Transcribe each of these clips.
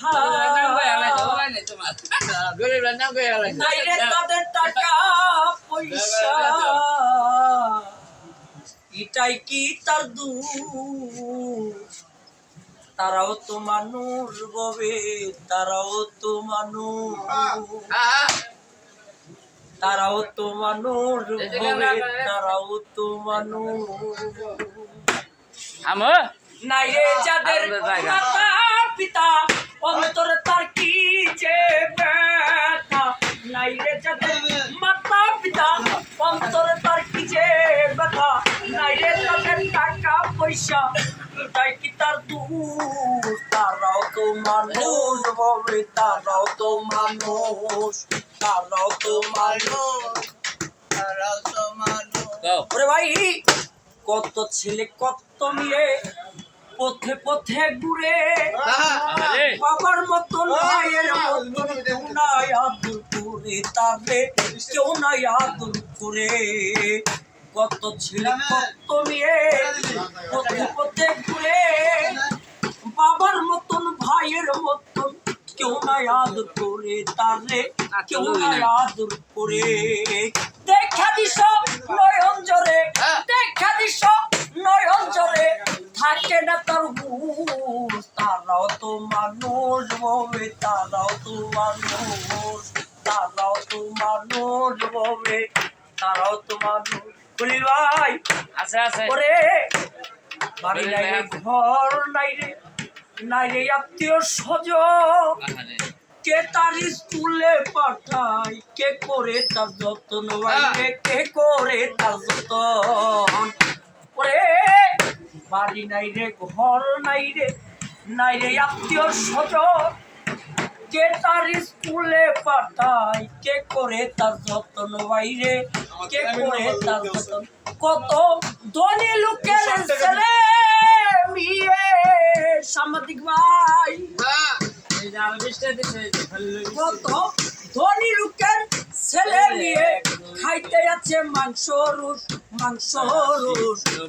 কথা নাই রে তাদের টাকা পয়সা এটাই কি তার দোষ তারাও তো মানুষ ববে তারাও তো মানুষ তারাও তো মানুষ ববে তারাও তো মানুষ নাই রে যাদের মাতা পিতা অন্তরে তার কি যে ব্যথা নাই রে যাদের মাতা পিতা অন্তরে তার কি যে ব্যথা নাই রে তাদের টাকা পয়সা এটাই কি তার দোষ তারাও তো মানুষ বলে তারাও তো মানুষ তারাও তো মানুষ তারাও তো মানুষ ওরে ভাই কত ছেলে কত মেয়ে পথে পথে ঘুরে বাবার মতন ভাইয়ের মতন কেউ নাই আদর করে তারে কেউ নাই আদর করে কত ছেলে কত মেয়ে পথে পথে ঘুরে বাবার মতন ভাইয়ের মতন কেউ নাই আদর করে তারে কেউ নাই আদর করে দেখা দিস নয়ন জরে দেখা দিস নয়ন জরে থাকে না তার হুশ তারাও তো মানুষ বলে তারাও তো মানুষ তারাও তো মানুষ বলে তারাও তো মানুষ খলিল ভাই আছে আছে ওরে বাড়ি নাই রে ঘর নাই রে নাই রে আত্মীয় স্বজন কে তার স্কুলে পাঠায় কে করে তার যত্ন কে করে তার যত্ন ওরে বাড়ি নাই রে ঘর নাই রে আত্মীয় স্বজন কে তার স্কুলে পাঠায় কে করে তার যত্ন বাইরে কে করে তার যত্ন কত ধনী লোকের ছেলে মেয়ে সাংবাদিক ভাই কত ধনী লোকের ছেলে মেয়ে খাইতে আছে মাংস রুস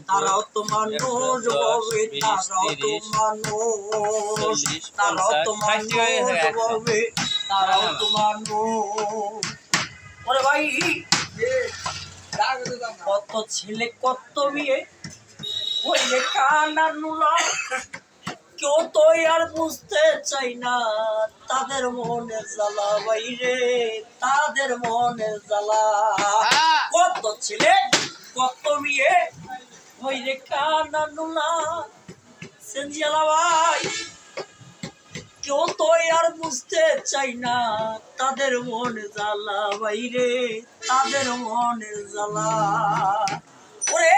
তারাও তো মানুষ ববে তারাও তো মানুষ তারাও তো মানুষ ববে তারাও তো মানুষ ওরে ভাই কত ছেলে কত মেয়ে হইলে কানা নুলা কেউ তো আর বুঝতে চাই না তাদের মনের জ্বালা বাইরে তাদের মনের জ্বালা কত ছেলে কত মেয়ে হইলে কানা নুলা সেঞ্জিয়ালা ভাই কেউ তো আর বুঝতে চাই না তাদের মনে জ্বালা বাইরে তাদের মনে জ্বালা ওরে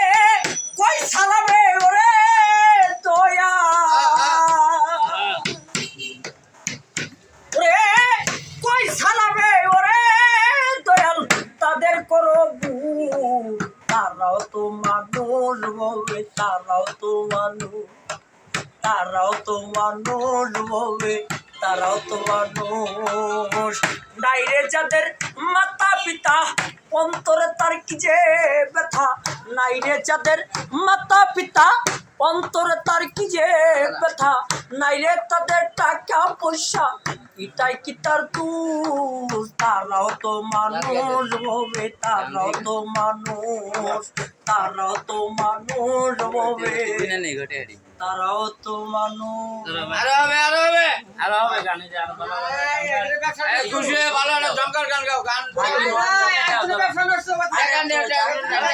কই সালাবে ওরে দয়া ওরে কই সালাবে ওরে দয়াল তাদের করো তারাও তো মানুষ বলে তারাও তো মানুষ তারাও তো মানুষ বলে তারাও তো মানুষ নাইরে যাদের মাতা পিতা অন্তরে তার কি যে ব্যথা নাইরে যাদের মাতা পিতা অন্তরে তার কি যে ব্যথা নাইরে তাদের টাকা পয়সা এটাই কি তার দোষ তারাও তো মানুষ বলে তারাও তো মানুষ তারাও তো মানুষ বলে তারাও তো মানুষ আরো হবে গানে যে আরো ভালো জঙ্কার গান গাও গান